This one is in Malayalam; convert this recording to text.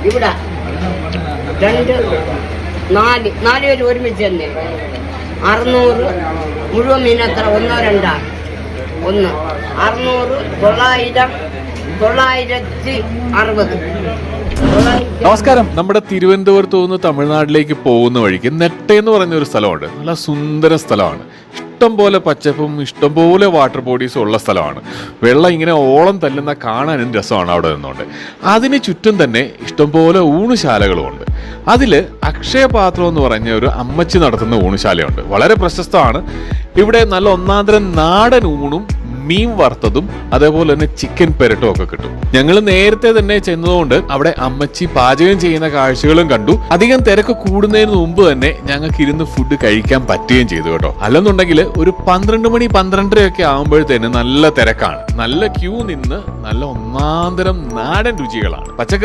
ഇവിടെ നാല് പേര് ഒരുമിച്ച് തന്നെ 600 മുഴുവൻ മീനത്ര 1 2 1 600 960. നമസ്കാരം. നമ്മുടെ തിരുവനന്തപുരത്ത് നിന്ന് തമിഴ്നാട്ടിലേക്ക് പോകുന്ന വഴിക്ക് നെട്ട എന്ന് പറയുന്ന ഒരു സ്ഥലമുണ്ട്. നല്ല സുന്ദര സ്ഥലമാണ്. ഇഷ്ടംപോലെ പച്ചപ്പും ഇഷ്ടംപോലെ വാട്ടർ ബോഡീസും ഉള്ള സ്ഥലമാണ്. വെള്ളം ഇങ്ങനെ ഓളം തല്ലുന്ന കാണാനും രസമാണ് അവിടെ നിന്നുകൊണ്ട്. അതിന് ചുറ്റും തന്നെ ഇഷ്ടംപോലെ ഊണുശാലകളുമുണ്ട്. അതിൽ അക്ഷയപാത്രം എന്ന് പറഞ്ഞ ഒരു അമ്മച്ചി നടത്തുന്ന ഊണുശാലയുണ്ട്. വളരെ പ്രശസ്തമാണ്. ഇവിടെ നല്ല ഒന്നാന്തരം നാടൻ ഊണും മീൻ വറുത്തതും അതേപോലെ തന്നെ ചിക്കൻ പെരട്ടും ഒക്കെ കിട്ടും. ഞങ്ങൾ നേരത്തെ തന്നെ ചെന്നതുകൊണ്ട് അവിടെ അമ്മച്ചി പാചകം ചെയ്യുന്ന കാഴ്ചകളും കണ്ടു. അധികം തിരക്ക് കൂടുന്നതിന് മുമ്പ് തന്നെ ഞങ്ങൾക്ക് ഇരുന്ന് ഫുഡ് കഴിക്കാൻ പറ്റുകയും ചെയ്തു കേട്ടോ. അല്ലെന്നുണ്ടെങ്കിൽ ഒരു 12 മണി 12:30 ഒക്കെ ആകുമ്പോഴത്തേന് നല്ല തിരക്കാണ്. നല്ല ക്യൂ നിന്ന് നല്ല ഒന്നാന്തരം നാടൻ രുചികളാണ്. പച്ചക്കറി